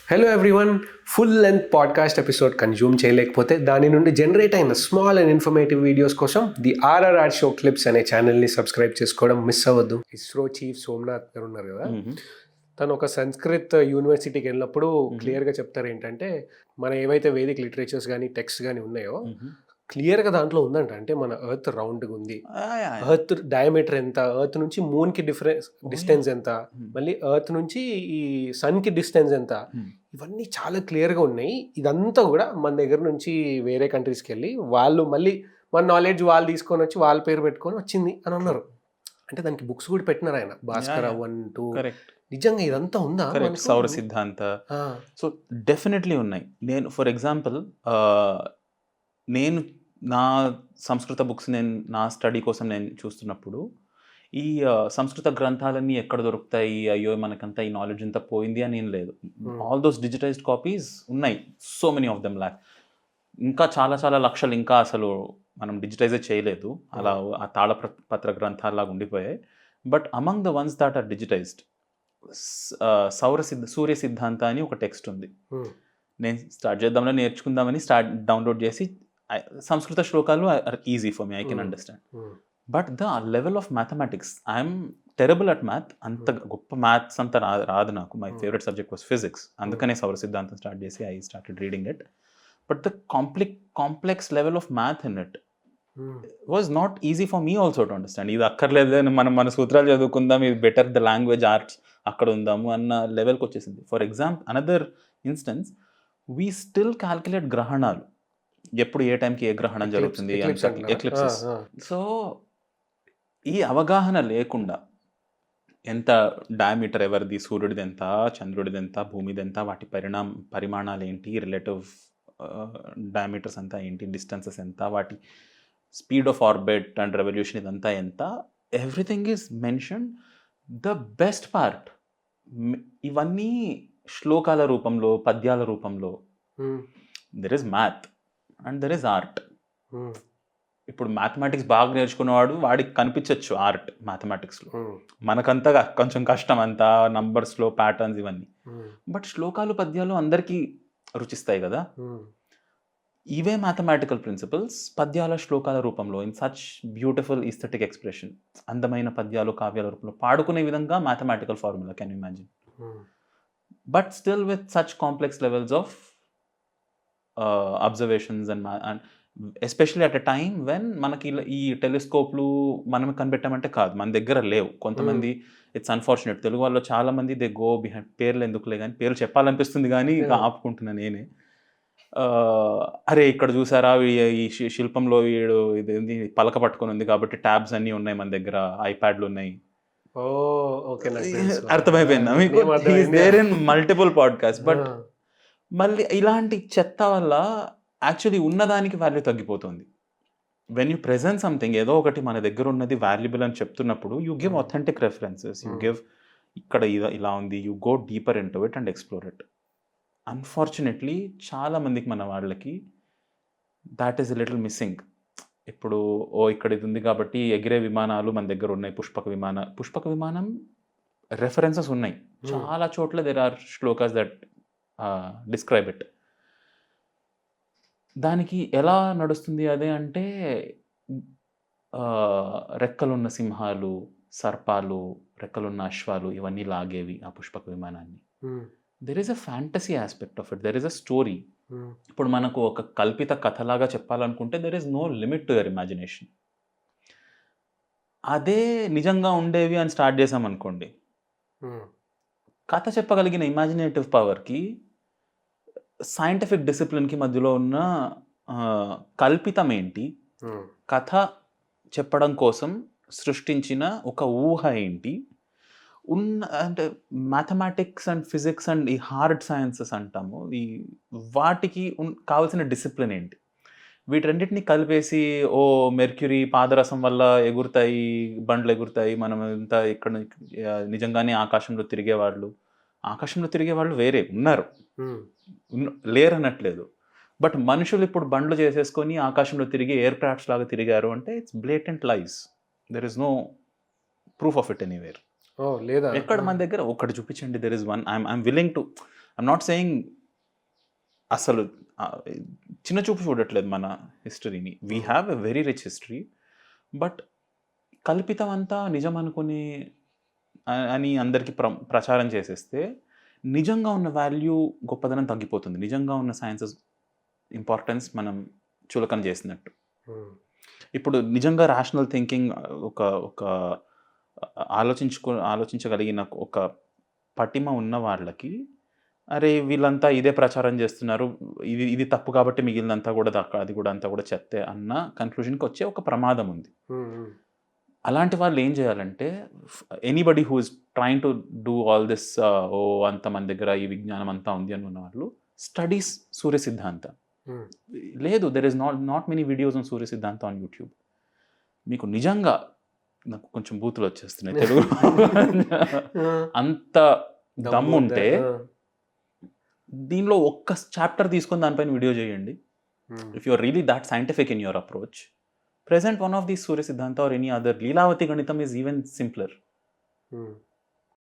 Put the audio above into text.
Hello everyone, full length podcast episode consume చేయలేకపోతే దాని నుండి జనరేట్ అయిన స్మాల్ అండ్ ఇన్ఫర్మేటివ్ వీడియోస్ కోసం ది ఆర్ఆర్ఆర్ షో క్లిప్స్ అనే ఛానల్ని సబ్స్క్రైబ్ చేసుకోవడం మిస్ అవ్వద్దు. ఇస్రో చీఫ్ సోమనాథ్ గారు ఉన్నారు కదా, తను ఒక సంస్కృత్ యూనివర్సిటీకి వెళ్ళినప్పుడు క్లియర్గా చెప్తారు ఏంటంటే, మన ఏవైతే వేదిక్ లిటరేచర్స్ కానీ టెక్స్ట్ కానీ ఉన్నాయో క్లియర్గా దాంట్లో ఉందంట. అంటే మన ఎర్త్ రౌండ్గా ఉంది, ఎర్త్ డయామీటర్ ఎంత, ఎర్త్ నుంచి మూన్కి డిస్టెన్స్ ఎంత, మళ్ళీ ఎర్త్ నుంచి ఈ సన్కి డిస్టెన్స్ ఎంత, ఇవన్నీ చాలా క్లియర్గా ఉన్నాయి. ఇదంతా కూడా మన దగ్గర నుంచి వేరే కంట్రీస్కి వెళ్ళి వాళ్ళు మళ్ళీ మన నాలెడ్జ్ వాళ్ళు తీసుకొని వచ్చి వాళ్ళ పేరు పెట్టుకొని వచ్చింది అని అన్నారు. అంటే దానికి బుక్స్ కూడా పెట్టినారు ఆయన, భాస్కర 1, 2. నిజంగా ఇదంతా ఉందా? సౌర సిద్ధాంత. సో డెఫినెట్లీ ఉన్నాయి. నేను ఫర్ ఎగ్జాంపుల్ నేను నా సంస్కృత బుక్స్ నా స్టడీ కోసం నేను చూస్తున్నప్పుడు ఈ సంస్కృత గ్రంథాలన్నీ ఎక్కడ దొరుకుతాయి, అయ్యో మనకంతా ఈ నాలెడ్జ్ అంతా పోయింది అని ఏం లేదు. ఆల్ దోస్ డిజిటైజ్డ్ కాపీస్ ఉన్నాయి, so many of them lakh. ఇంకా చాలా చాలా లక్షలు ఇంకా అసలు మనం డిజిటైజ్ చేయలేదు, అలా ఆ తాళపత్ర గ్రంథాలాగా ఉండిపోయాయి. But among the ones that are digitised, Surya Siddhanta అని ఒక టెక్స్ట్ ఉంది. నేను స్టార్ట్ చేద్దామని నేర్చుకుందామని డౌన్లోడ్ చేసి, సంస్కృత శ్లోకాలు are easy for me, I can understand. But the level of mathematics, I'm terrible at math. అంత గొప్ప మ్యాథ్స్ అంతా రాదు నాకు. My favourite subject was physics, అందుకనే సౌర సిద్ధాంతం స్టార్ట్ చేసి I started reading it. But the complex level of math in it was not easy for me also to understand. ఇది అక్కర్లేదు, మన సూత్రాలు చదువుకుందాం, ఇది బెటర్ ద లాంగ్వేజ్ ఆర్ట్స్ అక్కడ ఉందాము అన్న లెవెల్కి వచ్చేసింది. For example, another instance, we still calculate గ్రహణాలు, ఎప్పుడు ఏ టైంకి ఏ గ్రహణం జరుగుతుంది, ఎక్లిప్సెస్. సో ఈ అవగాహన లేకుండా ఎంత డయామీటర్ ఎవరిది, సూర్యుడిది ఎంత, చంద్రుడిది ఎంత, భూమిది ఎంత, వాటి పరిమాణాలు ఏంటి, రిలేటివ్ డయామీటర్స్ అంతా ఏంటి, డిస్టెన్సెస్ ఎంత, వాటి speed of orbit and revolution ఇదంతా ఎంత, everything is mention. The best part, ఇవన్నీ శ్లోకాల రూపంలో, పద్యాల రూపంలో. There is math and there is art. ఇప్పుడు మ్యాథమెటిక్స్ బాగా నేర్చుకున్నవాడు, వాడికి కనిపించవచ్చు ఆర్ట్ మ్యాథమెటిక్స్లో. మనకంతా కొంచెం కష్టం, అంతా నంబర్స్లో ప్యాటర్న్స్ ఇవన్నీ. బట్ శ్లోకాలు పద్యాలు అందరికీ రుచిస్తాయి కదా. ఇవే మ్యాథమెటికల్ ప్రిన్సిపల్స్ పద్యాల శ్లోకాల రూపంలో, in such beautiful aesthetic expression, అందమైన పద్యాలు కావ్యాల రూపంలో పాడుకునే విధంగా mathematical formula, can you imagine? But still with such complex levels of observations and especially at a time when మనకి ఈ టెలిస్కోప్లు మనం కనిపెట్టామంటే కాదు, మన దగ్గర లేవు. కొంతమంది, ఇట్స్ అన్ఫార్చునేట్, తెలుగు వాళ్ళు చాలా మంది దే గో బిహైండ్, పేర్లు ఎందుకులే కానీ పేర్లు చెప్పాలనిపిస్తుంది కానీ ఇక ఆపుకుంటున్నా నేనే. అరే ఇక్కడ చూసారా, ఈ శిల్పంలో వీడు ఇదేంది పలక పట్టుకొని ఉంది కాబట్టి ట్యాబ్స్ అన్నీ ఉన్నాయి మన దగ్గర, ఐప్యాడ్లు ఉన్నాయి. అర్థమైపోయిందా మీకు? There in multiple podcast. బట్ మళ్ళీ ఇలాంటి చెత్త వల్ల యాక్చువల్లీ ఉన్నదానికి వాల్యూ తగ్గిపోతుంది. వెన్ యూ ప్రెజెంట్ సంథింగ్, ఏదో ఒకటి మన దగ్గర ఉన్నది వాల్యుబుల్ అని చెప్తున్నప్పుడు, you give authentic references, you give ఇక్కడ ఇలా ఉంది, you go deeper in to it and explore it. Unfortunately చాలా మందికి, మన వాళ్ళకి that is a little missing. ఇప్పుడు ఇక్కడ ఇది ఉంది కాబట్టి ఎగిరే విమానాలు మన దగ్గర ఉన్నాయి, పుష్పక విమానం రెఫరెన్సెస్ ఉన్నాయి చాలా చోట్ల. There are shlokas that describe it. దానికి ఎలా నడుస్తుంది అదే అంటే, రెక్కలున్న సింహాలు, సర్పాలు, రెక్కలున్న అశ్వాలు ఇవన్నీ లాగేవి ఆ పుష్పక విమానాన్ని. There is a fantasy aspect of it, there is a story. ఇప్పుడు మనకు ఒక కల్పిత కథలాగా చెప్పాలనుకుంటే there is no limit to your imagination. అదే నిజంగా ఉండేవి అని స్టార్ట్ చేసామనుకోండి, కథ చెప్పగలిగిన ఇమాజినేటివ్ పవర్కి సైంటిఫిక్ డిసిప్లిన్కి మధ్యలో ఉన్న కల్పితం ఏంటి, కథ చెప్పడం కోసం సృష్టించిన ఒక ఊహ ఏంటి, అంటే మ్యాథమెటిక్స్ అండ్ ఫిజిక్స్ అండ్ ఈ హార్డ్ సైన్సెస్ అంటాము, ఈ వాటికి కావాల్సిన డిసిప్లిన్ ఏంటి, వీటన్నిటిని కలిపేసి మెర్క్యూరీ పాదరసం వల్ల ఎగురుతాయి, బండ్లు ఎగురుతాయి, మనం ఇంత ఇక్కడ నిజంగానే ఆకాశంలో తిరిగే వాళ్ళు వేరే ఉన్నారు, లేరు అనట్లేదు. బట్ మనుషులు ఇప్పుడు బండ్లు చేసేసుకొని ఆకాశంలో తిరిగి ఎయిర్ క్రాఫ్ట్స్ లాగా తిరిగారు అంటే it's blatant lies. There is no proof of it anywhere. ఎక్కడ మన దగ్గర ఒక్కటి చూపించండి. There is one, I'm willing to I'm not saying అసలు చిన్న చూపు చూడట్లేదు మన హిస్టరీని. We have a very rich history, but కల్పితం అంతా నిజం అనుకుని అని అందరికీ ప్రచారం చేసేస్తే నిజంగా ఉన్న వాల్యూ గొప్పదనం తగ్గిపోతుంది. నిజంగా ఉన్న సైన్సెస్ ఇంపార్టెన్స్ మనం చులకన చేసినట్టు. ఇప్పుడు నిజంగా రేషనల్ థింకింగ్ ఒక ఒక ఆలోచించగలిగిన ఒక పటిమ ఉన్న వాళ్ళకి, అరే వీళ్ళంతా ఇదే ప్రచారం చేస్తున్నారు, ఇది తప్పు కాబట్టి మిగిలినంతా కూడా అది కూడా అంతా కూడా చెత్తే అన్న కన్క్లూజన్కి వచ్చే ఒక ప్రమాదం ఉంది. అలాంటి వాళ్ళు ఏం చేయాలంటే, anybody who is trying to do all this, అంత మన దగ్గర ఈ విజ్ఞానం అంతా ఉంది అని ఉన్న వాళ్ళు, స్టడీస్ సూర్య సిద్ధాంత. లేదు, there is not many videos on Surya Siddhanta on YouTube. మీకు నిజంగా, నాకు కొంచెం బూతులు వచ్చేస్తున్నాయి తెలుగు, అంత దమ్ముంటే దీనిలో ఒక్క చాప్టర్ తీసుకొని దానిపైన వీడియో చేయండి. If you are really that scientific in your approach, present one of these Surya Siddhanta or any other. Leelavati Ganitam is even simpler.